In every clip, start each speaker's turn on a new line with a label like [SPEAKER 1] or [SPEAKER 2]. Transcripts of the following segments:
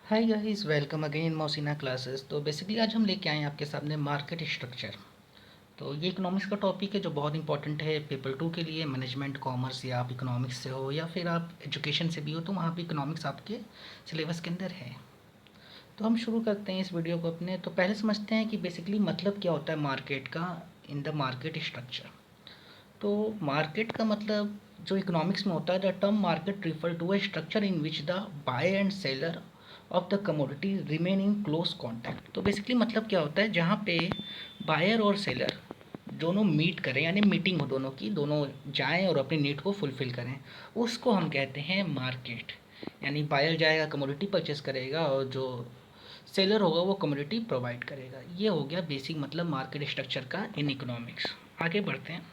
[SPEAKER 1] Hi guys, welcome again in मौसिना classes. तो basically आज हम लेके आए हैं आपके सामने मार्केट स्ट्रक्चर। तो ये इकोनॉमिक्स का टॉपिक है जो बहुत इंपॉर्टेंट है पेपर 2 के लिए। मैनेजमेंट कॉमर्स या आप इकोनॉमिक्स से हो या फिर आप एजुकेशन से भी हो तो वहाँ पे इकोनॉमिक्स आपके सिलेबस के अंदर है। तो हम शुरू करते हैं इस वीडियो को अपने। तो पहले समझते हैं कि बेसिकली मतलब क्या होता है मार्केट का इन द मार्केट स्ट्रक्चर। तो मार्केट का मतलब जो इकोनॉमिक्स में होता है, the term market refer to a structure in which the buyer and seller of the commodity remain in close contact. तो बेसिकली मतलब क्या होता है, जहाँ पे बायर और सेलर दोनों मीट करें, यानी मीटिंग हो दोनों की, दोनों जाएं और अपनी नीड को फुलफिल करें, उसको हम कहते हैं मार्केट। यानी बायर जाएगा कमोडिटी परचेस करेगा और जो सेलर होगा वो कमोडिटी प्रोवाइड करेगा। ये हो गया बेसिक मतलब मार्केट स्ट्रक्चर का इन इकोनॉमिक्स। आगे बढ़ते हैं।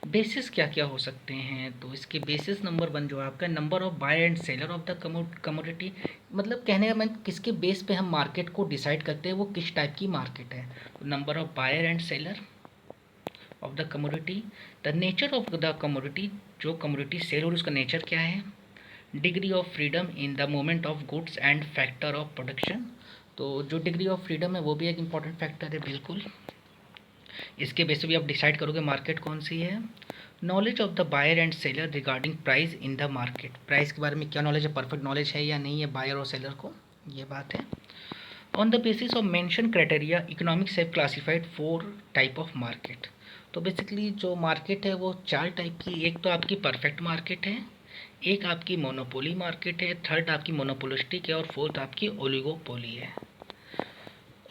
[SPEAKER 1] बेसिस क्या क्या हो सकते हैं। तो इसके बेसिस नंबर 1 जो है आपका number of buyer and seller of the commodity. मतलब कहने का मैं किसके बेस पे हम मार्केट को डिसाइड करते हैं वो किस टाइप की मार्केट है। तो number of buyer and seller of the commodity, the nature of the commodity, जो कमोडिटी सेल हो उसका नेचर क्या है, degree of freedom in the movement of goods and factor of production. तो जो डिग्री ऑफ फ्रीडम है वो भी एक इंपॉर्टेंट फैक्टर है बिल्कुल। इसके बेस पे भी आप डिसाइड करोगे मार्केट कौन सी है। Knowledge of the buyer and seller regarding price in the market, price के बारे में क्या नॉलेज है, परफेक्ट नॉलेज है या नहीं है बायर और सेलर को, ये बात है। On the basis of mention criteria economics have classified 4 type of market. तो बेसिकली जो मार्केट है वो 4 टाइप की। एक तो आपकी परफेक्ट मार्केट है, एक आपकी मोनोपोली मार्केट है, थर्ड आपकी मोनोपोलिस्टिक है और फोर्थ आपकी ओलिगोपोली है।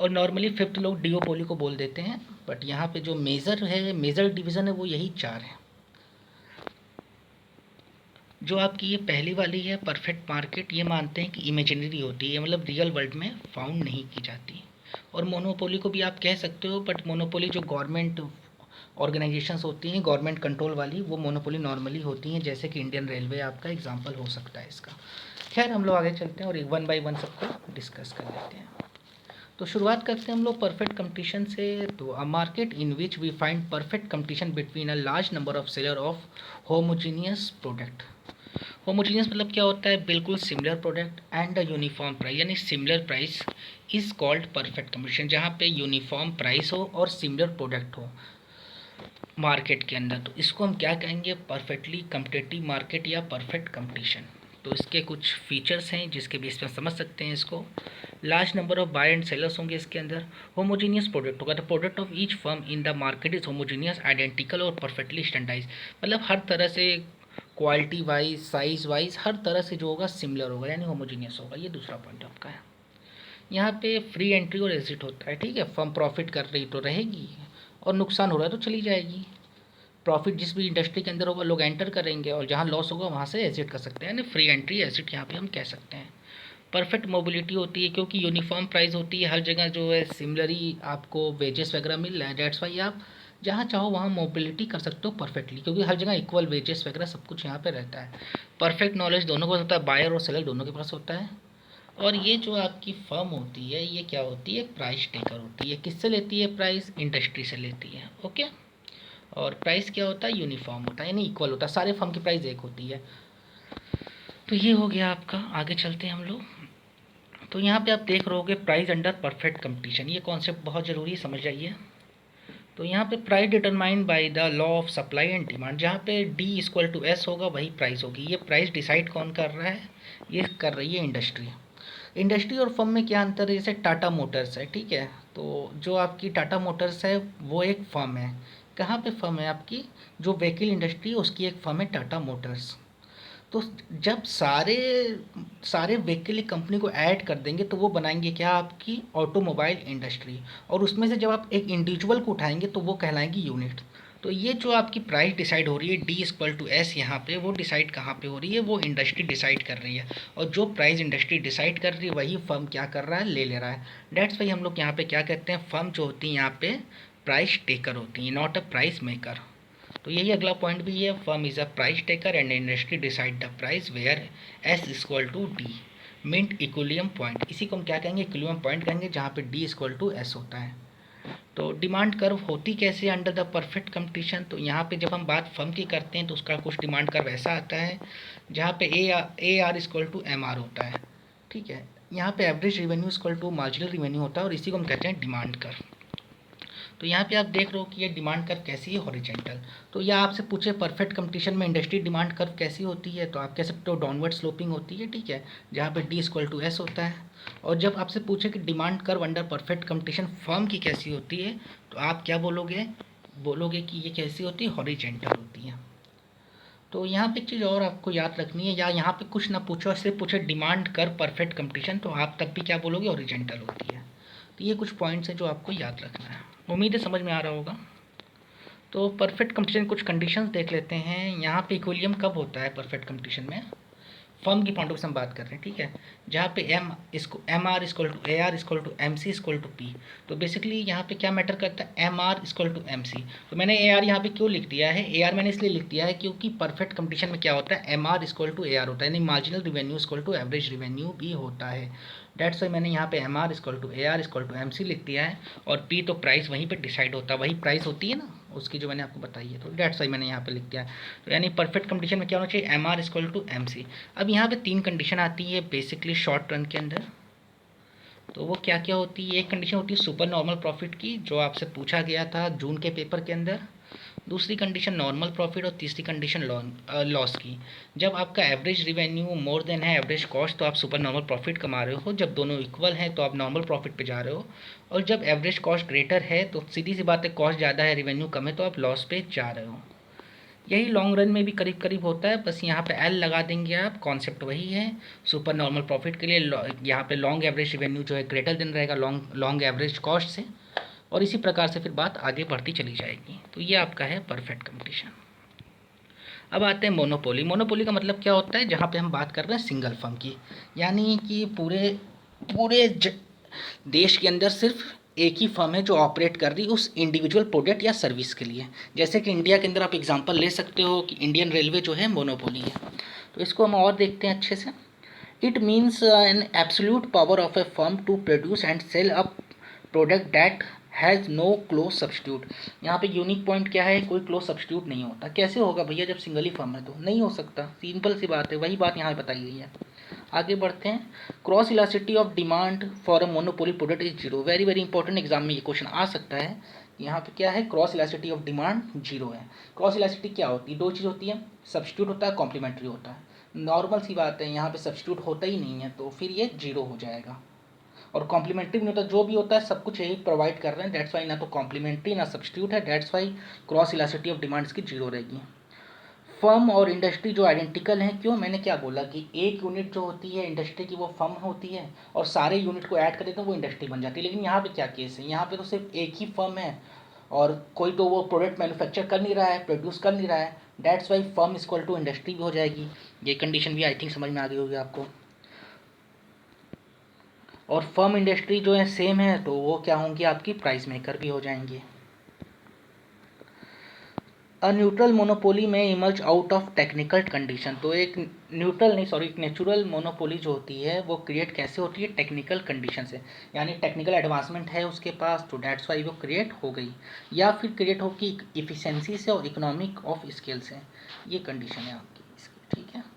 [SPEAKER 1] और नॉर्मली फिफ्थ लोग डिओपोली को बोल देते हैं, बट यहाँ पे जो मेजर है, मेजर डिवीज़न है वो यही 4 है। जो आपकी ये पहली वाली है परफेक्ट मार्केट, ये मानते हैं कि इमेजिनरी होती है, मतलब रियल वर्ल्ड में फाउंड नहीं की जाती। और मोनोपोली को भी आप कह सकते हो, बट मोनोपोली जो गवर्नमेंट ऑर्गेनाइजेशंस होती हैं गवर्नमेंट कंट्रोल वाली, वो मोनोपोली नॉर्मली होती हैं, जैसे कि इंडियन रेलवे आपका एग्जाम्पल हो सकता है इसका। खैर हम लोग आगे चलते हैं और एक वन बाई वन सबको डिस्कस कर लेते हैं। तो शुरुआत करते हैं हम लोग परफेक्ट कंपटीशन से। तो a market in which we find perfect competition between a large number of seller of homogeneous product. Homogeneous मतलब क्या होता है, बिल्कुल similar product and a uniform price, यानी similar price is called perfect competition. जहाँ पे यूनिफॉर्म प्राइस हो और सिमिलर प्रोडक्ट हो मार्केट के अंदर, तो इसको हम क्या कहेंगे, परफेक्टली कम्पिटेटिव मार्केट या परफेक्ट कंपटीशन। तो इसके कुछ फीचर्स हैं जिसके बेस पर समझ सकते हैं इसको। Large number of buyer and sellers होंगे इसके अंदर। होमोजीनियस प्रोडक्ट होगा, the product of each firm in the market is homogeneous, identical और परफेक्टली स्टैंडर्डाइज। मतलब हर तरह से क्वालिटी वाइज, साइज वाइज, हर तरह से जो होगा सिमिलर होगा, यानी होमोजीनियस होगा। ये दूसरा पॉइंट आपका है। यहाँ पे फ्री एंट्री और एग्जिट होता है, ठीक है। फर्म प्रॉफिट कर रही तो रहेगी और नुकसान हो रहा है तो चली जाएगी। प्रॉफिट जिस भी इंडस्ट्री के अंदर होगा लोग एंटर करेंगे और जहाँ लॉस होगा वहाँ से एग्जिट कर सकते हैं, यानी फ्री एंट्री एग्जिट यहाँ पे हम कह सकते हैं। परफेक्ट मोबिलिटी होती है क्योंकि यूनिफॉर्म प्राइस होती है, हर जगह जो है सिमिलरली आपको वेजेस वगैरह मिल रहा है, डेट्स वाई आप जहाँ चाहो वहाँ मोबिलिटी कर सकते हो परफेक्टली, क्योंकि हर जगह इक्वल वेजेस वगैरह सब कुछ यहाँ पे रहता है। परफेक्ट नॉलेज दोनों के पास होता है, बायर और सेलर दोनों के पास होता है। और ये जो आपकी फर्म होती है ये क्या होती है, प्राइस टेकर होती है। किससे लेती है प्राइस, इंडस्ट्री से लेती है, ओके। और प्राइस क्या होता है, यूनिफॉर्म होता है, यानी इक्वल होता है, सारे फर्म की प्राइस एक होती है। तो ये हो गया आपका। आगे चलते हैं हम लोग। तो यहाँ पे आप देख रहोगे प्राइस अंडर परफेक्ट कंपटीशन, ये कॉन्सेप्ट बहुत ज़रूरी है, समझ जाइए। तो यहाँ पे price determined by the law of supply and demand, जहाँ पे डी इक्वल टू एस होगा वही प्राइस होगी। ये प्राइस डिसाइड कौन कर रहा है, ये कर रही है इंडस्ट्री। इंडस्ट्री और फर्म में क्या अंतर है, जैसे टाटा मोटर्स है, ठीक है। तो जो आपकी टाटा मोटर्स है वो एक फर्म है। कहाँ पे फर्म है आपकी, जो व्हीकल इंडस्ट्री है उसकी एक फर्म है टाटा मोटर्स। तो जब सारे सारे व्हीकल कंपनी को ऐड कर देंगे तो वो बनाएंगे क्या, आपकी ऑटोमोबाइल इंडस्ट्री। और उसमें से जब आप एक इंडिविजुअल को उठाएंगे तो वो कहलाएंगी यूनिट। तो ये जो आपकी प्राइस डिसाइड हो रही है डी इक्वल टू एस, यहाँ पे वो डिसाइड कहाँ पे हो रही है, वो इंडस्ट्री डिसाइड कर रही है। और जो प्राइस इंडस्ट्री डिसाइड कर रही है वही फर्म क्या कर रहा है, ले ले रहा है। डेट्स वाई हम लोग यहाँ पे क्या कहते हैं, फर्म जो होती है यहाँ पे प्राइस टेकर होती है, नॉट अ प्राइस मेकर। तो यही अगला पॉइंट भी है, firm is a price taker and industry decide the price where S equal to D mint equilibrium point. इसी को हम क्या कहेंगे, इक्विलियम पॉइंट कहेंगे, जहाँ पे डी इक्वल टू एस होता है। तो डिमांड कर्व होती कैसे अंडर द परफेक्ट कंपटीशन, तो यहाँ पे जब हम बात फर्म की करते हैं तो उसका कुछ डिमांड कर्व ऐसा आता है जहाँ पे A R equal to M R होता है, ठीक है। यहाँ पे average revenue equal to marginal revenue होता है और इसी को हम कहते हैं डिमांड कर्व। तो यहाँ पे आप देख रहे हो कि ये डिमांड कर्व कैसी है, हॉरिजेंटल। तो या आपसे पूछे परफेक्ट कंपटीशन में इंडस्ट्री डिमांड कर्व कैसी होती है, तो आप कह सकते हो डाउनवर्ड स्लोपिंग होती है, ठीक है, जहाँ पे डी इक्वल टू एस होता है। और जब आपसे पूछे कि demand curve under perfect competition firm की कैसी होती है, तो आप क्या बोलोगे, बोलोगे कि ये कैसी होती है, हॉरिजेंटल होती है। तो यहाँ पे एक चीज़ और आपको याद रखनी है, या यहाँ पे कुछ ना पूछो, सिर्फ पूछे डिमांड कर परफेक्ट कंपटीशन, तो आप तब भी क्या बोलोगे, ओरिजेंटल होती है। तो ये कुछ पॉइंट्स हैं जो आपको याद रखना है। उम्मीद है समझ में आ रहा होगा। तो परफेक्ट कंपटीशन कुछ कंडीशंस देख लेते हैं। यहाँ पे इक्विलिब्रियम कब होता है परफेक्ट कंपटीशन में, फर्म की पॉइंट ऑफ से हम बात कर रहे हैं, ठीक है, जहाँ पे M R equal to A R equal to M C equal to P. तो बेसिकली यहाँ पे क्या मैटर करता है, M R equal to M C. तो मैंने ए आर यहाँ पे क्यों लिख दिया है, ए आर मैंने इसलिए लिख दिया है क्योंकि परफेक्ट कंपटीशन में क्या होता है, M R equal to A R होता है, यानी marginal revenue equal to average revenue भी होता है। डेट्स वाई मैंने यहाँ पे M R equal to A R equal to M C लिख दिया है। और पी तो प्राइस वहीं पे डिसाइड होता है, वही प्राइस होती है ना उसकी जो मैंने आपको बताई है, तो डेट्स वाई मैंने यहाँ पे लिख दिया है। तो यानी परफेक्ट कंपटीशन में क्या होना चाहिए, M R equal to M C. अब यहाँ पे 3 कंडीशन आती है बेसिकली शॉर्ट रन के अंदर। तो वो क्या क्या होती है, एक कंडीशन होती है सुपर नॉर्मल प्रॉफिट की, जो आपसे पूछा गया था जून के पेपर के अंदर। दूसरी कंडीशन नॉर्मल प्रॉफिट और तीसरी कंडीशन लॉस की। जब आपका एवरेज रिवेन्यू मोर देन है एवरेज कॉस्ट, तो आप सुपर नॉर्मल प्रॉफिट कमा रहे हो। जब दोनों इक्वल हैं तो आप नॉर्मल प्रॉफिट पे जा रहे हो। और जब एवरेज कॉस्ट ग्रेटर है तो सीधी सी बात है, कॉस्ट ज़्यादा है रिवेन्यू कम है, तो आप लॉस पे जा रहे हो। यही लॉन्ग रन में भी करीब करीब होता है, बस यहाँ पे एल लगा देंगे आप, कॉन्सेप्ट वही है। सुपर नॉर्मल प्रॉफिट के लिए यहाँ पे लॉन्ग एवरेज रेवेन्यू जो है ग्रेटर देन रहेगा लॉन्ग एवरेज कॉस्ट से, और इसी प्रकार से फिर बात आगे बढ़ती चली जाएगी। तो ये आपका है परफेक्ट कंपटीशन। अब आते हैं मोनोपोली। मोनोपोली का मतलब क्या होता है, जहाँ पे हम बात कर रहे हैं सिंगल फर्म की, यानी कि पूरे पूरे देश के अंदर सिर्फ एक ही फर्म है जो ऑपरेट कर रही है उस इंडिविजुअल प्रोडक्ट या सर्विस के लिए। जैसे कि इंडिया के अंदर आप एग्जांपल ले सकते हो कि इंडियन रेलवे जो है मोनोपोली है। तो इसको हम और देखते हैं अच्छे से। It means an absolute power of a firm to produce and sell a product that has no close substitute. यहाँ पे यूनिक पॉइंट क्या है, कोई क्लोज सब्स्टिट्यूट नहीं होता। कैसे होगा भैया, जब सिंगल ही फर्म है तो नहीं हो सकता, सिंपल सी बात है, वही बात यहाँ बताई गई है। आगे बढ़ते हैं। Cross elasticity of demand for a monopoly product is zero. Very very important, exam में ये क्वेश्चन आ सकता है। यहाँ पे क्या है, cross elasticity of demand zero है। क्रॉस इलास्टिसिटी क्या होती है, दो चीज़ होती है, सब्स्टिट्यूट होता है, कॉम्प्लीमेंट्री होता है। नॉर्मल सी बात है, यहाँ पे सब्स्टिट्यूट होता ही नहीं है, तो फिर ये जीरो हो जाएगा। और कॉम्प्लीमेंट्री भी नहीं होता, जो भी होता है सब कुछ यही प्रोवाइड कर रहे हैं, डेट्स वाई ना तो कॉम्प्लीमेंट्री ना सब्स्टिट्यूट है, that's Y cross elasticity of demands की जीरो रहेगी। फर्म और इंडस्ट्री जो आइडेंटिकल हैं, क्यों, मैंने क्या बोला कि एक यूनिट जो होती है इंडस्ट्री की वो फर्म होती है, और सारे यूनिट को ऐड कर देते हैं वो इंडस्ट्री बन जाती है। लेकिन यहाँ पे क्या केस है, यहाँ पे तो सिर्फ एक ही फर्म है और कोई तो वो प्रोडक्ट मैन्युफैक्चर कर नहीं रहा है, प्रोड्यूस कर नहीं रहा है, that's why firm equal to industry भी हो जाएगी। ये कंडीशन भी आई थिंक समझ में आ गई होगी आपको। और फर्म इंडस्ट्री जो है सेम है, तो वो क्या होंगी, आपकी प्राइस मेकर भी हो जाएंगी। अ न्यूट्रल मोनोपोली में emerge out of technical condition. तो एक न्यूट्रल नहीं, सॉरी, एक नेचुरल मोनोपोली जो होती है वो क्रिएट कैसे होती है, टेक्निकल कंडीशन से, यानी टेक्निकल एडवांसमेंट है उसके पास, तो डेट्स वाई वो क्रिएट हो गई, या फिर क्रिएट होगी इफिशिएंसी से और इकोनॉमिक ऑफ स्केल से। ये कंडीशन है आपकी इसकी, ठीक है।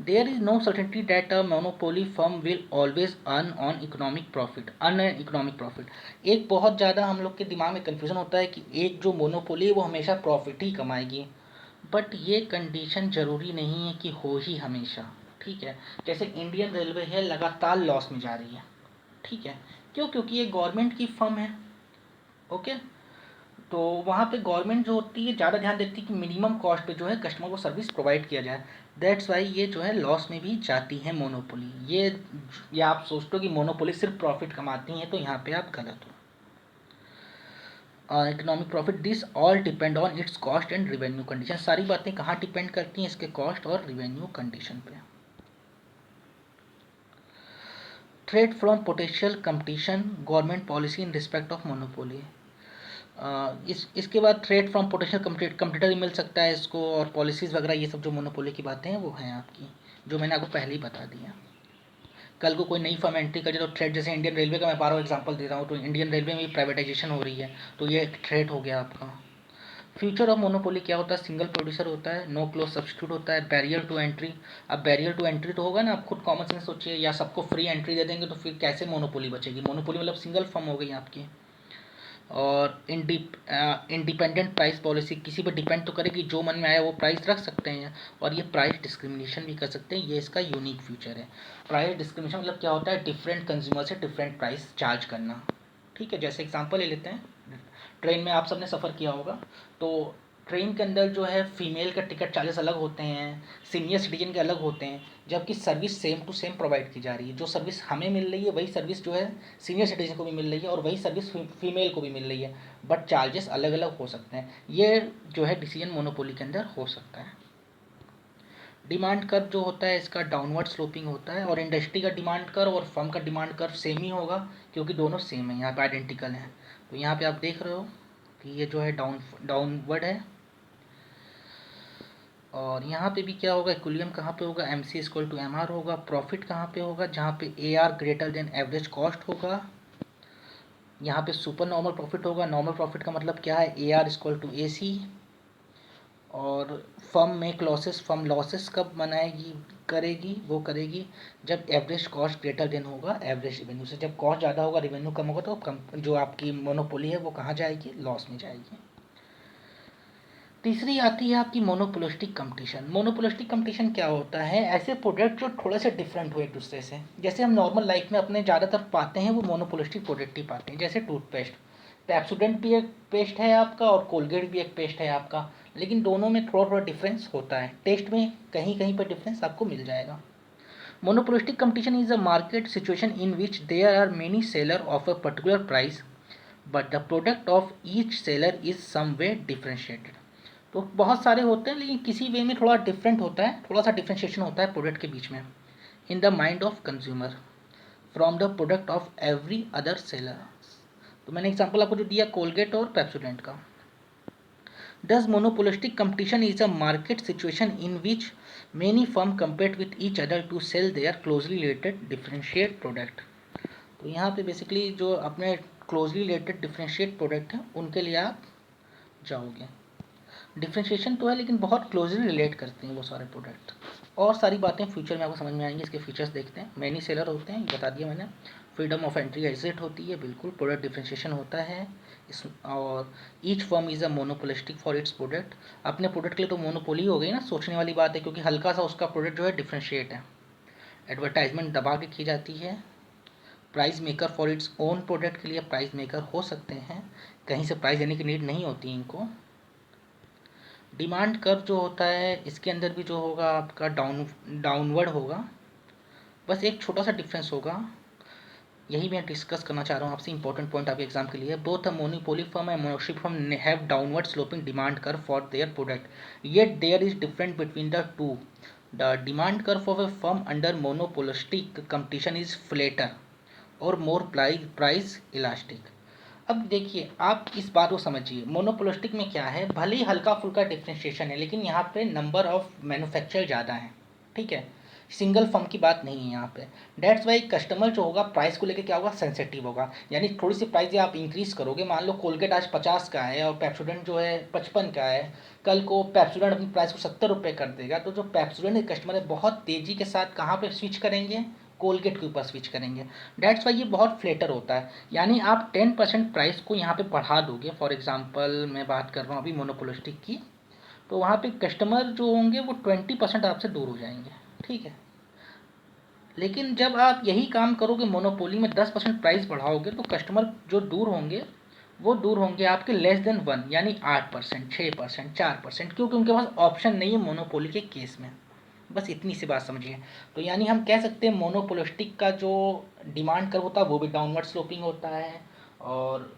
[SPEAKER 1] There is no certainty that a monopoly firm will always earn on economic profit, earn economic profit. एक बहुत ज़्यादा हम लोग के दिमाग में कन्फ्यूजन होता है कि एक जो मोनोपोली है वो हमेशा प्रॉफिट ही कमाएगी, बट ये कंडीशन ज़रूरी नहीं है कि हो ही हमेशा, ठीक है। जैसे इंडियन रेलवे है, लगातार लॉस में जा रही है, ठीक है, क्यों, क्योंकि ये गवर्नमेंट की फर्म है, ओके। तो वहाँ पे गवर्नमेंट जो होती है ज़्यादा ध्यान देती है कि मिनिमम कॉस्ट पे जो है कस्टमर को सर्विस प्रोवाइड किया जाए, दैट्स वाई ये जो है लॉस में भी जाती है मोनोपोली। ये आप सोचते हो कि मोनोपोली सिर्फ प्रॉफिट कमाती हैं, तो यहाँ पे आप गलत हो। Economic profit, this all depend on it's cost and revenue condition. सारी बातें कहाँ डिपेंड करती हैं, इसके कॉस्ट और रिवेन्यू कंडीशन पे। Threat from potential competition, government policy in respect of monopoly. इसके बाद थ्रेट फ्रॉम पोटेंशियल कंपटीटर मिल सकता है इसको, और पॉलिसीज़ वगैरह ये सब जो मोनोपोली की बातें हैं वो हैं आपकी, जो मैंने आपको पहले ही बता दिया। कल को कोई नई फर्म एंट्री करे तो थ्रेट, जैसे इंडियन रेलवे का मैं बार बार एग्जांपल दे रहा हूँ, तो इंडियन रेलवे में भी प्राइवेटाइजेशन हो रही है, तो ये एक थ्रेट हो गया आपका। फ्यूचर ऑफ मोनोपोली क्या होता है? सिंगल प्रोड्यूसर होता है, नो क्लोज सब्स्टिट्यूट होता है, बैरियर टू एंट्री। अब बैरियर टू एंट्री तो होगा ना, आप खुद कॉमन सेंस सोचिए, या सबको फ्री एंट्री दे देंगे तो फिर कैसे मोनोपोली बचेगी? मोनोपोली मतलब सिंगल फर्म हो गई आपकी। और इंडिपेंडेंट प्राइस पॉलिसी, किसी पर डिपेंड तो करेगी, जो मन में आया वो प्राइस रख सकते हैं। और ये प्राइस डिस्क्रिमिनेशन भी कर सकते हैं, ये इसका यूनिक फीचर है। प्राइस डिस्क्रिमिनेशन मतलब क्या होता है? डिफरेंट कंज्यूमर से डिफरेंट प्राइस चार्ज करना। ठीक है, जैसे एग्जांपल ले लेते हैं, ट्रेन में आप सबने सफ़र किया होगा, तो ट्रेन के अंदर जो है फीमेल का टिकट चार्जेस अलग होते हैं, सीनियर सिटीजन के अलग होते हैं, जबकि service same to same provide की जा रही है। जो सर्विस हमें मिल रही है वही सर्विस जो है सीनियर सिटीजन को भी मिल रही है, और वही सर्विस फीमेल को भी मिल रही है, बट चार्जेस अलग अलग हो सकते हैं। ये जो है डिसीजन मोनोपोली के अंदर हो सकता है। डिमांड कर्व जो होता है इसका डाउनवर्ड स्लोपिंग होता है, और इंडस्ट्री का डिमांड कर्व और फर्म का डिमांड कर्व सेम ही होगा, क्योंकि दोनों सेम है, यहाँ पे आइडेंटिकल हैं। तो यहाँ पे आप देख रहे हो कि ये जो है डाउनवर्ड है। और यहाँ पे भी क्या होगा? इक्विलिब्रियम कहाँ पे होगा? M C equal to M R होगा। प्रॉफिट कहाँ पे होगा? जहाँ पे A R greater than average cost होगा। यहाँ पे सुपर नॉर्मल प्रॉफिट होगा। नॉर्मल प्रॉफिट का मतलब क्या है? A R equal to A C. और firm make losses, firm losses कब मनाएगी करेगी? वो करेगी जब एवरेज कॉस्ट ग्रेटर देन होगा एवरेज रेवेन्यू से। जब कॉस्ट ज़्यादा होगा, रेवेन्यू कम होगा, तो कम जो आपकी मोनोपोली है वो कहाँ जाएगी? लॉस में जाएगी। तीसरी आती है आपकी मोनोपोलिस्टिक कंपटीशन। मोनोपोलिस्टिक कंपटीशन क्या होता है? ऐसे प्रोडक्ट जो थोड़े से डिफरेंट हुए एक दूसरे से, जैसे हम नॉर्मल लाइफ में अपने ज़्यादातर पाते हैं, वो मोनोपोलिस्टिक प्रोडक्ट ही पाते हैं। जैसे टूथपेस्ट, पेप्सोडेंट भी एक पेस्ट है आपका, और कोलगेट भी एक पेस्ट है आपका, लेकिन दोनों में थोड़ा थोड़ा डिफरेंस होता है। टेस्ट में कहीं कहीं पर डिफरेंस आपको मिल जाएगा। Monopolistic competition is a market situation in which there are many seller of a particular price, but the product of each seller is some way differentiated. तो बहुत सारे होते हैं, लेकिन किसी वे में थोड़ा डिफरेंट होता है, थोड़ा सा डिफ्रेंशिएशन होता है प्रोडक्ट के बीच में, in the mind of consumer from the product of every other seller. तो मैंने एग्जांपल आपको जो दिया कोलगेट और पेप्सोडेंट का। Thus, monopolistic competition is a market situation in which many firms compete with each other to sell their closely related differentiate product। तो यहाँ पे बेसिकली जो अपने क्लोजली रिलेटेड डिफरेंशिएट प्रोडक्ट हैं उनके लिए आप जाओगे। डिफ्रेंशिएशन तो है, लेकिन बहुत क्लोजली रिलेट करते हैं वो सारे प्रोडक्ट। और सारी बातें फ्यूचर में आपको समझ में आएंगी। इसके फीचर्स देखते हैं। मैनी सेलर होते हैं, बता दिया मैंने। फ्रीडम ऑफ एंट्री एग्जिट होती है, बिल्कुल। प्रोडक्ट डिफ्रेंशिएशन होता है इस, और each firm is a monopolistic for its product. अपने प्रोडक्ट के लिए तो मोनोपोली हो गई ना, सोचने वाली बात है, क्योंकि हल्का सा उसका प्रोडक्ट जो है डिफ्रेंशिएट है। एडवर्टाइजमेंट दबा के की जाती है। Price maker for its own product के लिए प्राइस मेकर हो सकते हैं, कहीं से प्राइस देने की नीड नहीं होती इनको। डिमांड कर्व जो होता है इसके अंदर भी जो होगा आपका डाउनवर्ड होगा। बस एक छोटा सा डिफरेंस होगा, यही मैं डिस्कस करना चाह रहा हूँ आपसे। इंपॉर्टेंट पॉइंट आपके एग्जाम के लिए। Both a monopoly firm and monopoly firm have downward sloping demand curve for their product, yet there is different between the two. The demand curve of a firm under monopolistic competition is flatter और more price elastic. अब देखिए, आप इस बात को समझिए, monopolistic में क्या है, भले ही हल्का फुल्का डिफ्रेंशिएशन है, लेकिन यहाँ पे नंबर ऑफ मैन्युफैक्चर ज़्यादा है। ठीक है, सिंगल फर्म की बात नहीं है यहाँ पे। डेट्स वाई कस्टमर जो होगा प्राइस को लेकर क्या होगा? सेंसिटिव होगा। यानी थोड़ी सी प्राइस आप इंक्रीज करोगे, मान लो कोलगेट आज 50 का है और पेप्सोडेंट जो है 55 का है, कल को पेप्सोडेंट अपनी प्राइस को 70 रुपये कर देगा, तो जो पेप्सोडेंट के कस्टमर है बहुत तेज़ी के साथ कहाँ पे स्विच करेंगे? कोलगेट के ऊपर स्विच करेंगे। डेट्स वाई ये बहुत फ्लेटर होता है। यानी आप 10% प्राइस को यहाँ पे बढ़ा दोगे, फॉर एग्जांपल मैं बात कर रहा हूँ अभी मोनोपोलिस्टिक की, तो वहाँ पे कस्टमर जो होंगे वो 20% आपसे दूर हो जाएंगे। ठीक है, लेकिन जब आप यही काम करोगे मोनोपोली में 10% प्राइस बढ़ाओगे, तो कस्टमर जो दूर होंगे वो दूर होंगे आपके लेस देन 1, यानी 8%, 6%, 4%, क्योंकि उनके पास ऑप्शन नहीं है मोनोपोली के केस में। बस इतनी सी बात समझिए। तो यानी हम कह सकते हैं मोनोपोलिस्टिक का जो डिमांड कर्व होता है वो भी डाउनवर्ड स्लोपिंग होता है, और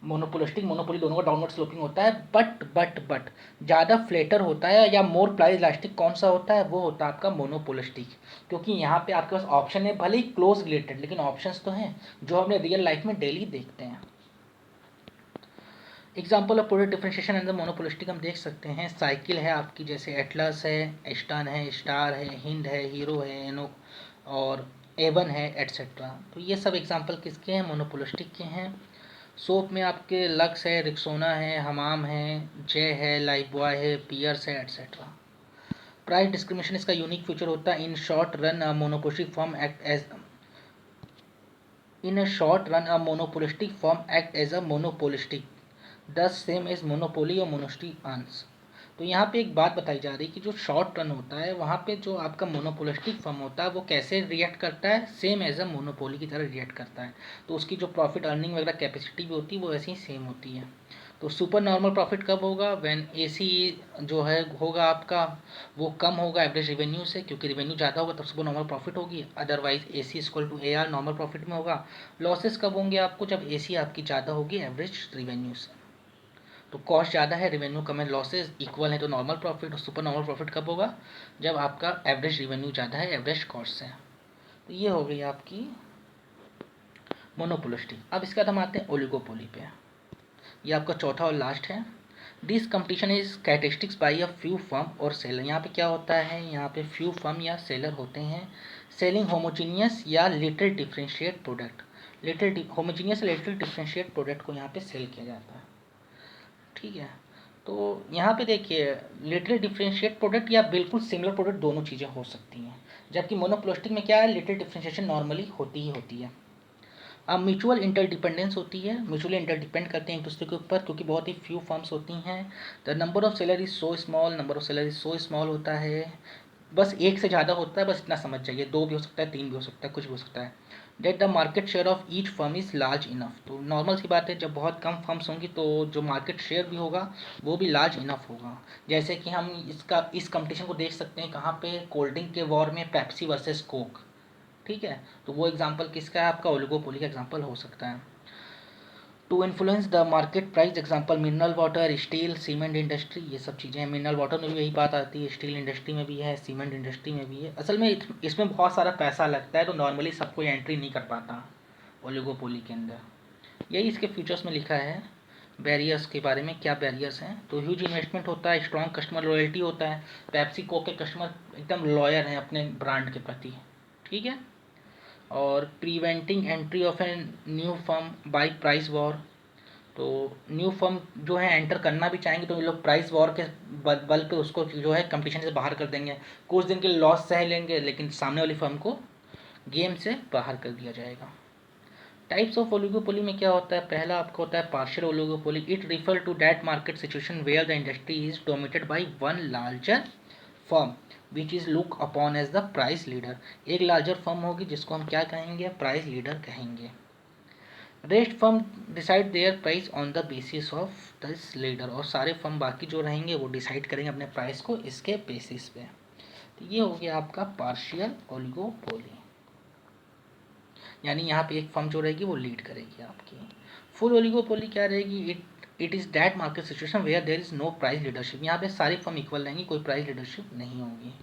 [SPEAKER 1] मोनोपोलिस्टिक मोनोपोली दोनों का डाउनवर्ड स्लोपिंग होता है। बट ज़्यादा फ्लेटर होता है या मोर प्राइस इलास्टिक कौन सा होता है? वो होता है आपका मोनोपोलिस्टिक, क्योंकि यहाँ पे आपके पास ऑप्शन है, भले ही क्लोज रिलेटेड, लेकिन ऑप्शंस तो हैं जो हमने रियल लाइफ में डेली देखते हैं। एग्जाम्पल ऑफ प्रोडक्ट डिफरेंशिएशन अंदर मोनोपोलिस्टिक हम देख सकते हैं। साइकिल है आपकी, जैसे एटलस है, एस्टन है, स्टार है, हिंद है, हीरो है, एनो और एवन है, एट्सेट्रा। तो ये सब एग्जाम्पल किसके हैं? मोनोपोलिस्टिक के हैं। सोप में आपके लक्स है, रिक्सोना है, हमाम है, जय है, लाइफबॉय है, पियर्स है, एटसेट्रा। प्राइस डिस्क्रिमिनेशन इसका यूनिक फीचर होता है। In short run a monopolistic firm act as in a short run a monopolistic firm act as a monopolistic the same as monopoly और मोनोस्टी अर्न्स। तो यहाँ पे एक बात बताई जा रही है कि जो शॉर्ट रन होता है वहाँ पे जो आपका मोनोपोलिस्टिक फर्म होता है वो कैसे रिएक्ट करता है, सेम एज अ मोनोपोली की तरह रिएक्ट करता है। तो उसकी जो प्रॉफिट अर्निंग वगैरह कैपेसिटी भी होती है वो ऐसी ही सेम होती है। तो सुपर नॉर्मल प्रॉफिट कब होगा, व्हेन एसी जो है होगा आपका वो कम होगा एवरेज रेवेन्यू से, क्योंकि रेवेन्यू ज़्यादा होगा तब सुपर नॉर्मल प्रॉफिट होगी। Otherwise AC equal to A R normal profit में होगा। लॉसेस कब होंगे आपको, जब एसी आपकी ज़्यादा होगी एवरेज रेवेन्यू से। तो कॉस्ट ज़्यादा है, रेवेन्यू कम है, लॉसेस इक्वल है, तो नॉर्मल प्रॉफिट। और सुपर नॉर्मल प्रॉफिट कब होगा, जब आपका एवरेज रेवेन्यू ज़्यादा है एवरेज कॉस्ट से। तो ये हो गई आपकी मोनोपोलिस्टिक। अब इसके बाद हम आते हैं ओलिगोपोली पे। ये आपका चौथा और लास्ट है। This competition is characteristics by a few firm और सेलर। यहाँ पे क्या होता है, यहाँ पे फ्यू फर्म या सेलर होते हैं सेलिंग होमोजीनियस या little differentiate product. Little homogeneous little differentiate product को यहाँ पे सेल किया जाता है। ठीक है, तो यहाँ पे देखिए लिटिल डिफ्रेंशिएट प्रोडक्ट या बिल्कुल सिमिलर प्रोडक्ट दोनों चीज़ें हो सकती हैं। जबकि मोनोपोलिस्टिक में क्या है, लिटिल डिफ्रेंशिएशन नॉर्मली होती ही होती है। अब म्यूचुअल इंटरडिपेंडेंस होती है, म्यूचुअली इंटरडिपेंड करते हैं एक दूसरे के ऊपर, क्योंकि बहुत ही फ्यू फर्म्स होती हैं। The number of seller is so small, number of seller is so small होता है, बस एक से ज़्यादा होता है, बस इतना समझ जाइए, दो भी हो सकता है, तीन भी हो सकता है, कुछ भी हो सकता है। That the market share of each firm is large enough. तो नॉर्मल सी बात है, जब बहुत कम फर्म्स होंगी तो जो मार्केट शेयर भी होगा वो भी लार्ज इनफ होगा। जैसे कि हम इस कंपटीशन को देख सकते हैं कहाँ पे, कोल्ड ड्रिंक के वॉर में पेप्सी वर्सेस कोक। ठीक है, तो वो एग्जांपल किसका है, आपका ओलिगोपोली का एग्जांपल हो सकता है। To influence the market price example mineral water, steel, cement industry, ये सब चीज़ें हैं। मिनरल वाटर में भी यही बात आती है, स्टील इंडस्ट्री में भी है, सीमेंट इंडस्ट्री में भी है। असल में इसमें बहुत सारा पैसा लगता है, तो नॉर्मली सब कोई एंट्री नहीं कर पाता ओलिगोपोली के अंदर। यही इसके फ्यूचर्स में लिखा है बैरियर्स के बारे में, क्या बैरियर्स हैं। तो ह्यूज इन्वेस्टमेंट होता है, स्ट्रॉन्ग कस्टमर लॉयल्टी होता है। पेप्सी कोक के कस्टमर एकदम लॉयल हैं अपने ब्रांड के प्रति। ठीक है, और preventing entry of an new firm by price war. तो न्यू फर्म जो है एंटर करना भी चाहेंगे तो ये लोग प्राइस वॉर के बल पे उसको जो है कंपटीशन से बाहर कर देंगे। कुछ दिन के लॉस सह लेंगे लेकिन सामने वाली फर्म को गेम से बाहर कर दिया जाएगा। टाइप्स ऑफ ओलिगोपोली में क्या होता है, पहला आपका होता है partial oligopoly. It refer to that market situation where the industry is dominated by one larger firm which is look upon as the price leader. एक लार्जर फर्म होगी जिसको हम क्या कहेंगे, प्राइस लीडर कहेंगे। Rest firm decide their price on the basis of this leader. और सारे firm बाकी जो रहेंगे वो डिसाइड करेंगे अपने प्राइस को इसके बेसिस पे। तो ये हो गया आपका पार्शियल ओलिगोपोली, यानी यहाँ पे एक फर्म जो रहेगी वो लीड करेगी आपकी। फुल ओलिगोपोली क्या रहेगी, it is that market situation where there is no price leadership. यहाँ पे सारी फर्म इक्वल रहेंगी, कोई प्राइस लीडरशिप नहीं होगी।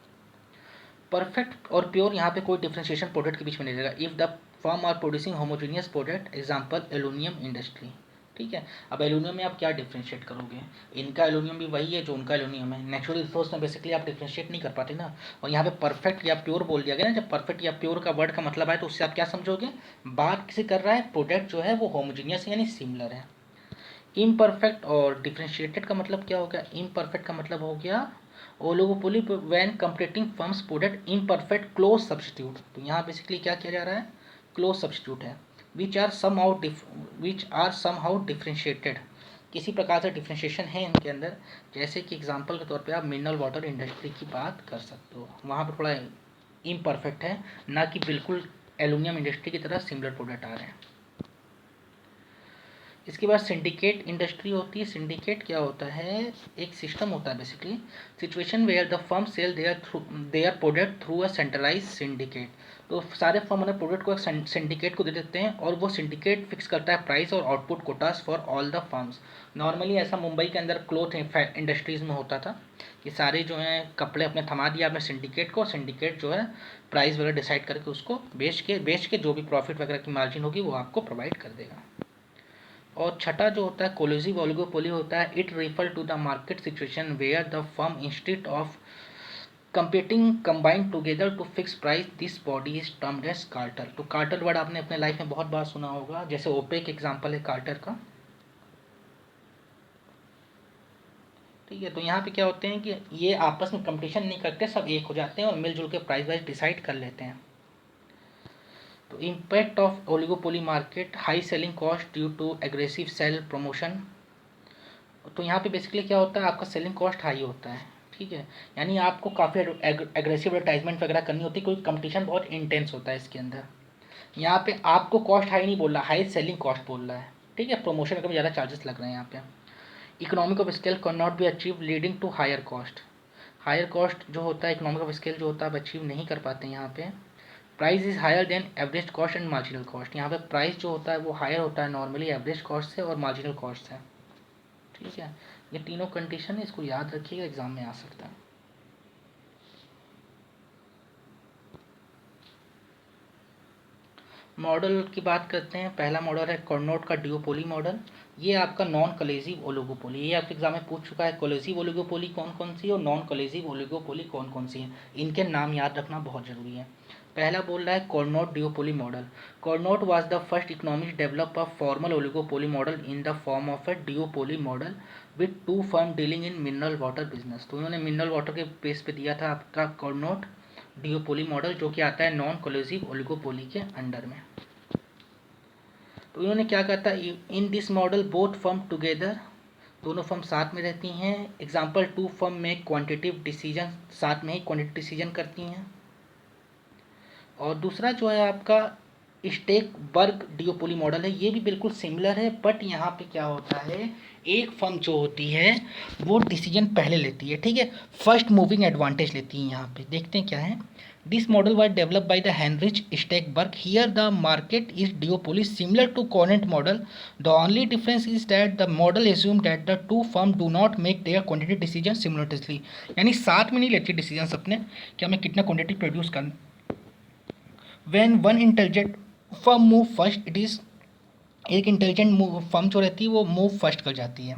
[SPEAKER 1] परफेक्ट और प्योर, यहाँ पे कोई डिफ्रेंशिएशन प्रोडक्ट के बीच में नहीं रहेगा। If the firm are producing homogeneous product, example aluminium industry. ठीक है, अब एल्यूमिनियम में आप क्या डिफ्रेंशिएट करोगे, इनका एल्यूमिनियम भी वही है जो उनका एल्यूमिनियम है, नेचुरल रिसोर्स में बेसिकली आप डिफ्रेंशिएट नहीं कर पाते ना। और यहाँ पे परफेक्ट या प्योर बोल दिया गया ना, जब परफेक्ट या प्योर का वर्ड का मतलब है तो उससे आप क्या समझोगे, बात किसी कर रहा है प्रोडक्ट जो है वो होमोजीनियस यानी सिमिलर है। इम्परफेक्ट और डिफ्रेंशिएटेड का मतलब क्या हो गया, इम्परफेक्ट का मतलब हो गया oligopoly when competing firms product imperfect close substitute. तो यहाँ बेसिकली क्या किया जा रहा है, क्लोज सब्स्टिट्यूट है। Which are somehow differentiated, किसी प्रकार से डिफ्रेंशिएशन है इनके अंदर। जैसे कि एग्जांपल के तौर पे आप मिनरल वाटर इंडस्ट्री की बात कर सकते हो, वहाँ पर थोड़ा इम्परफेक्ट है, ना कि बिल्कुल एल्यूमिनियम इंडस्ट्री की तरह सिमिलर प्रोडक्ट आ रहे हैं। इसके बाद सिंडिकेट इंडस्ट्री होती है। सिंडिकेट क्या होता है, एक सिस्टम होता है basically, situation where the firm sell their product through a centralise syndicate. तो सारे फर्म अपने प्रोडक्ट को एक सिंडिकेट को दे देते हैं और वो सिंडिकेट फिक्स करता है प्राइस और output quotas for all the firms. Normally ऐसा मुंबई के अंदर क्लोथ इंडस्ट्रीज में होता था कि सारे जो हैं कपड़े अपने थमा दिया आपने सिंडिकेट को, सिंडिकेट जो है प्राइस वगैरह डिसाइड करके उसको बेच के जो भी प्रॉफिट वगैरह की मार्जिन होगी वो आपको प्रोवाइड कर देगा। और छठा जो होता है कोलिजिव ओलिगोपोली होता है। It refer to the market situation where the firm instead of competing combined together to fix price, this body is termed as cartel. तो कार्टेल वर्ड आपने अपने लाइफ में बहुत बार सुना होगा, जैसे ओपेक एग्जांपल है कार्टेल का। ठीक है, तो यहाँ पे क्या होते हैं कि ये आपस में कंपटीशन नहीं करते, सब एक हो जाते हैं और मिलजुल के प्राइस वाइज डिसाइड कर लेते हैं। तो impact of oligopoly market, high selling cost due to aggressive sale promotion. तो यहाँ पे बेसिकली क्या होता है, आपका सेलिंग कॉस्ट हाई होता है। ठीक है, यानी आपको काफ़ी एग्रेसिव एडवर्टाइजमेंट वगैरह करनी होती है, क्योंकि कंपटीशन बहुत इंटेंस होता है इसके अंदर। यहाँ पे आपको कॉस्ट हाई नहीं बोल रहा, हाई सेलिंग कॉस्ट बोल रहा है। ठीक है, प्रमोशन में ज़्यादा चार्जेस लग रहे हैं यहाँ पे। Economic of scale can not be achieve leading to higher cost. Higher cost जो होता है, इकोनॉमिक ऑफ स्केल जो होता है, आप अचीव नहीं कर पाते यहाँ पे। Price is higher than average cost and marginal cost. यहाँ पे प्राइस जो होता है वो हायर होता है नॉर्मली एवरेज कॉस्ट से और मार्जिनल कॉस्ट से। ठीक है, ये तीनों कंडीशन है, इसको याद रखिएगा, एग्जाम में आ सकता है। मॉडल की बात करते हैं। पहला मॉडल है कार्नोट का डुओपोली मॉडल। ये आपका नॉन कोलिजिव ओलिगोपोली, ये आपके एग्जाम में पूछ चुका है। कोलिजिव ओलिगोपोली कौन कौन सी है और नॉन कोलिजिव ओलिगोपोली कौन कौन सी है, इनके नाम याद रखना बहुत जरूरी है। पहला बोल रहा है Carnot duopoly model. Carnot was the first economist develop a formal oligopoly model in the form of a duopoly model with two firm dealing in mineral water business. तो उन्होंने मिनरल वाटर के बेस पे दिया था आपका Carnot duopoly model, जो कि आता है नॉन कोलिजिव ओलिगोपोली के अंडर में। तो इन्होंने क्या कहा था, in this model both firm together, दोनों फर्म साथ में रहती हैं। एग्जाम्पल, टू फर्म में क्वांटिटिव डिसीजन, साथ में ही क्वांटिटिव डिसीजन करती हैं। और दूसरा जो है आपका स्टेकबर्ग डुओपोली मॉडल है, ये भी बिल्कुल सिमिलर है, बट यहाँ पे क्या होता है, एक फर्म जो होती है वो डिसीजन पहले लेती है। ठीक है, फर्स्ट मूविंग एडवांटेज लेती है। यहाँ पे देखते हैं क्या है। This model was developed by the Heinrich Stackelberg. Here the market is duopoly similar to Cournot model. The only difference is that the model assume that the two firm do not make their quantity decision simultaneously. यानी साथ में नहीं लेती decision अपने कि हमें कितना quantity produce करना। When one intelligent firm move first, it is, एक इंटेलिजेंट फर्म जो रहती है वो मूव फर्स्ट कर जाती है।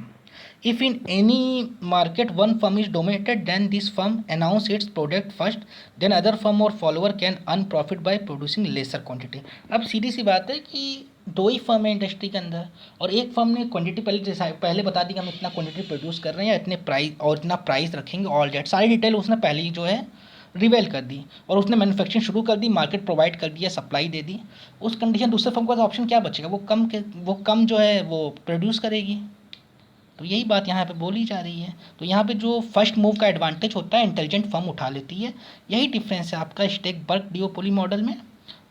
[SPEAKER 1] If in any market one firm is dominated, then this firm announce its product first, then other firm और follower can earn profit by producing lesser quantity. अब सीधी सी बात है कि दो ही फर्म है इंडस्ट्री के अंदर, और एक फर्म ने क्वांटिटी पहले बता दी कि हम इतना क्वांटिटी प्रोड्यूस कर रहे हैं या इतने प्राइस और इतना प्राइस रखेंगे, ऑल डेट सारी डिटेल उसने पहले ही जो है रिवेल कर दी, और उसने मैन्युफैक्चरिंग शुरू कर दी, मार्केट प्रोवाइड कर दिया, सप्लाई दे दी। उस कंडीशन दूसरे फर्म के पास ऑप्शन क्या बचेगा, वो कम जो है वो प्रोड्यूस करेगी। तो यही बात यहाँ पे बोली जा रही है। तो यहाँ पे जो फर्स्ट मूव का एडवांटेज होता है इंटेलिजेंट फर्म उठा लेती है। यही डिफरेंस है आपका स्टेकबर्ग डुओपोली मॉडल में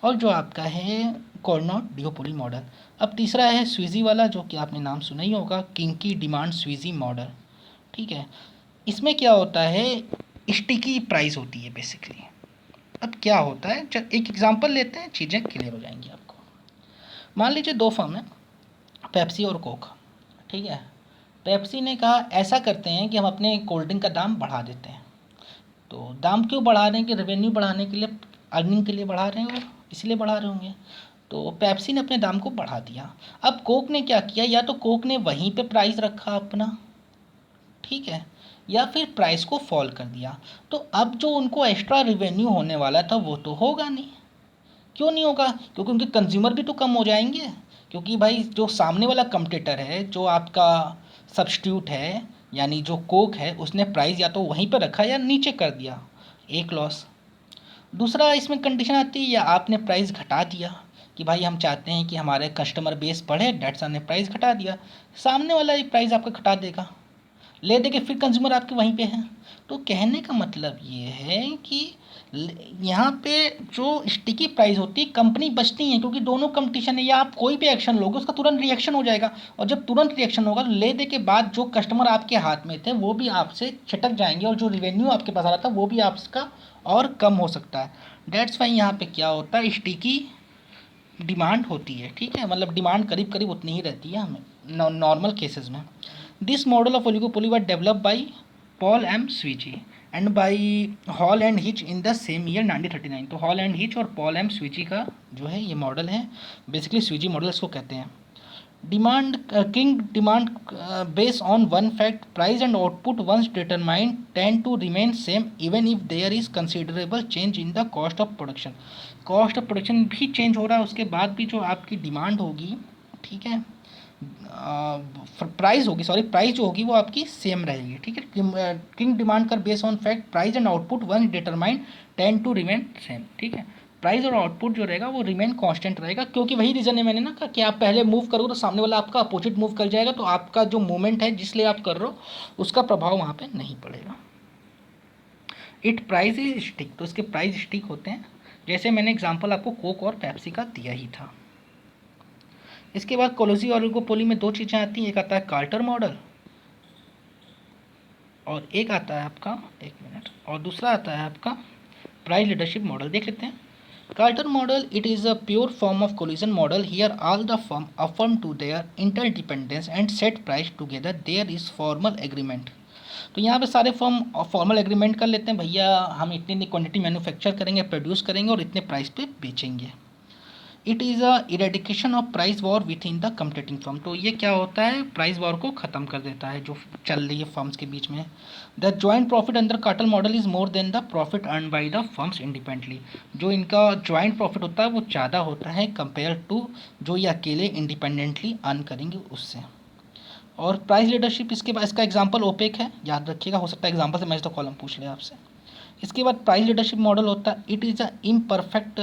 [SPEAKER 1] और जो आपका है कार्नोट डुओपोली मॉडल। अब तीसरा है स्वीजी वाला, जो कि आपने नाम सुना ही होगा, किंकी डिमांड स्वीजी मॉडल। ठीक है, इसमें क्या होता है, स्टिकी प्राइस होती है बेसिकली। अब क्या होता है, एक एग्जांपल लेते हैं, चीज़ें क्लियर हो जाएंगी आपको। मान लीजिए दो फर्म है, पेप्सी और कोक। ठीक है, पेप्सी ने कहा ऐसा करते हैं कि हम अपने कोल्ड ड्रिंक का दाम बढ़ा देते हैं। तो दाम क्यों बढ़ा रहे हैं, कि रेवेन्यू बढ़ाने के लिए, अर्निंग के लिए बढ़ा रहे हैं, और इसलिए बढ़ा रहे होंगे। तो पेप्सी ने अपने दाम को बढ़ा दिया। अब कोक ने क्या किया, या तो कोक ने वहीं पे प्राइस रखा अपना, ठीक है, या फिर प्राइस को फॉल कर दिया। तो अब जो उनको एक्स्ट्रा रिवेन्यू होने वाला था वो तो होगा नहीं। क्यों नहीं होगा, क्योंकि उनके कंज्यूमर भी तो कम हो जाएंगे। क्योंकि भाई जो सामने वाला कंपटीटर है, जो आपका सब्स्टिट्यूट है, यानी जो कोक है, उसने प्राइस या तो वहीं पर रखा या नीचे कर दिया, एक लॉस। दूसरा इसमें कंडीशन आती है, या आपने प्राइस घटा दिया कि भाई हम चाहते हैं कि हमारे कस्टमर बेस बढ़े, डेट्स ने प्राइस घटा दिया, सामने वाला एक प्राइस आपका घटा देगा, ले दे के फिर कंज्यूमर आपके वहीं पे हैं। तो कहने का मतलब ये है कि यहाँ पे जो स्टिकी प्राइस होती है, कंपनी बचती है, क्योंकि दोनों कंपटीशन है, या आप कोई भी एक्शन लोगे उसका तुरंत रिएक्शन हो जाएगा, और जब तुरंत रिएक्शन होगा तो ले दे के बाद जो कस्टमर आपके हाथ में थे वो भी आपसे छिटक जाएंगे, और जो रिवेन्यू आपके पास आ रहा था वो भी आपका और कम हो सकता है। डेट्स वाई यहाँ पे क्या होता है, स्टिकी डिमांड होती है। ठीक है, मतलब डिमांड करीब करीब उतनी ही रहती है हमें नॉर्मल केसेस में। This model of oligopoly was developed by Paul M. Sweeney and by Hall and Hitch in the same year 1939। तो हॉल एंड हिच और पॉल एम स्वीजी का जो है ये मॉडल है, बेसिकली स्वीजी मॉडल इसको कहते हैं। Demand king demand based on one fact, price and output once determined tend to remain same even if there is considerable change in the cost of production. Cost of production भी change हो रहा है उसके बाद भी जो आपकी demand होगी, ठीक है, प्राइस होगी, सॉरी प्राइस जो होगी वो आपकी सेम रहेगी, ठीक है। Kinked demand curve base on fact, price and output once determined tend to remain same, ठीक है। प्राइस और आउटपुट जो रहेगा वो रिमेन कांस्टेंट रहेगा, क्योंकि वही रीज़न है मैंने ना कहा कि आप पहले मूव करोगे तो सामने वाला आपका अपोजिट मूव कर जाएगा, तो आपका जो मूवमेंट है जिसलिए आप कर रहे हो उसका प्रभाव वहाँ पे नहीं पड़ेगा। इट प्राइस इज स्टिक, तो इसके प्राइस स्टिक होते हैं, जैसे मैंने एग्जांपल आपको कोक और पेप्सी का दिया ही था। इसके बाद कोलोजी और ओलिगोपोली में दो चीज़ें आती हैं, एक आता है कार्टर मॉडल और एक आता है आपका, एक मिनट, और दूसरा आता है आपका प्राइस लीडरशिप मॉडल। देख लेते हैं। Cartel model, it is a pure form of collusion model, here all the firm affirm to their interdependence and set price together, there is formal agreement. तो यहाँ पे सारे फर्म फॉर्मल एग्रीमेंट कर लेते हैं, भैया हम इतनी क्वांटिटी मैन्युफैक्चर करेंगे, प्रोड्यूस करेंगे और इतने प्राइस पे बेचेंगे। It is a eradication of price war with in the competing firm, तो ये क्या होता है, प्राइस वॉर को ख़त्म कर देता है जो चल रही है फर्म्स के बीच में। The joint profit under cartel model is more than the profit earn by the firms independently, जो इनका जॉइंट प्रॉफिट होता है वो ज़्यादा होता है कंपेयर टू जो ये अकेले इंडिपेंडेंटली अर्न करेंगे उससे। और प्राइस लीडरशिप, इसके बाद इसका एग्जांपल ओपेक है, याद रखिएगा, हो सकता है एग्जांपल से मैच तो कॉलम पूछ ले आपसे। इसके बाद प्राइस लीडरशिप मॉडल होता है, it is a imperfect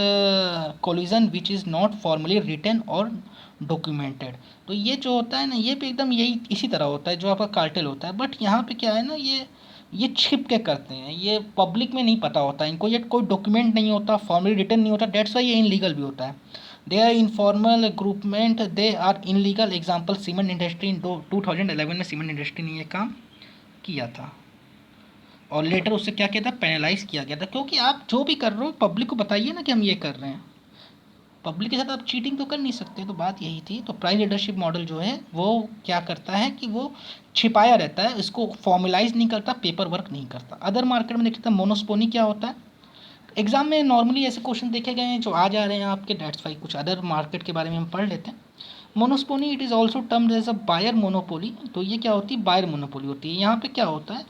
[SPEAKER 1] collusion which is not formally written और डॉक्यूमेंटेड। तो ये जो होता है ना, ये भी एकदम यही इसी तरह होता है जो आपका कार्टेल होता है, बट यहाँ पे क्या है ना, ये छिप के करते हैं, ये पब्लिक में नहीं पता होता इनको, ये कोई डॉक्यूमेंट नहीं होता, फॉर्मली रिटन नहीं होता, डेट्स वाई ये इनलीगल भी होता है। They are informal groupment, they are illegal. Example cement industry, in 2011 में सीमेंट इंडस्ट्री ने ये काम किया था और लेटर उससे क्या किया था, पेनलाइज किया गया था, क्योंकि आप जो भी कर रहे हो पब्लिक को बताइए ना कि हम ये कर रहे हैं, पब्लिक के साथ आप चीटिंग तो कर नहीं सकते, तो बात यही थी। तो प्राइस लीडरशिप मॉडल जो है वो क्या करता है कि वो छिपाया रहता है, इसको फॉर्मलाइज नहीं करता, पेपर वर्क नहीं करता। अदर मार्केट में देखते हैं मोनोस्पोनी क्या होता है, एग्जाम में नॉर्मली ऐसे क्वेश्चन देखे गए हैं जो आ जा रहे हैं आपके, डेट्स वाई कुछ अदर मार्केट के बारे में हम पढ़ लेते हैं। Monopsony, it is also termed as a buyer monopoly, तो ये क्या होती है, बायर मोनोपोली होती है। यहाँ पे क्या होता है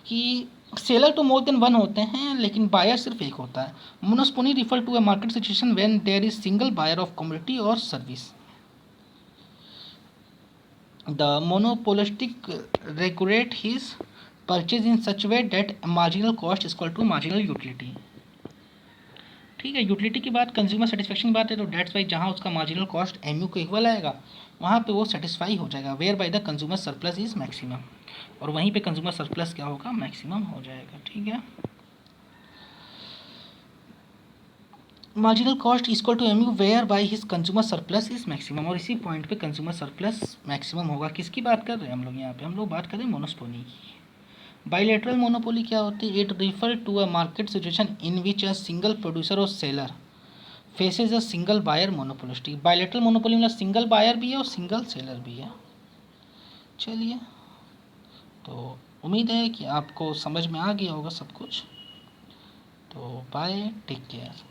[SPEAKER 1] कि सेलर तो मोर देन वन होते हैं लेकिन बायर सिर्फ एक होता है। Monopsony refer to a market situation when there is single buyer of commodity और service. The monopolistic regulate his purchase in such way that marginal cost equal to marginal utility. ठीक है, यूटिलिटी की बात, consumer satisfaction की बात है, तो dates why जहाँ उसका मार्जिनल कॉस्ट एम को इक्वल आएगा वहाँ पे वो सेटिस्फाई हो जाएगा, whereby the consumer surplus is maximum, और वहीं पे कंज्यूमर सरप्लस क्या होगा, मैक्सिमम हो जाएगा। ठीक है, marginal cost equal to M U whereby his consumer surplus is maximum, और इसी पॉइंट पे कंज्यूमर सरप्लस मैक्सिमम होगा। किसकी बात कर रहे हैं हम लोग यहाँ पे, हम लोग बात कर रहे हैं मोनोस्पोनी की। बाइलेटरल मोनोपोली क्या होती है, it refer to a market situation in which a single producer और seller faces a single buyer monopolistic. Bilateral monopoly में सिंगल बायर भी है और सिंगल सेलर भी है। चलिए, तो उम्मीद है कि आपको समझ में आ गया होगा सब कुछ। तो बाय, टेक केयर।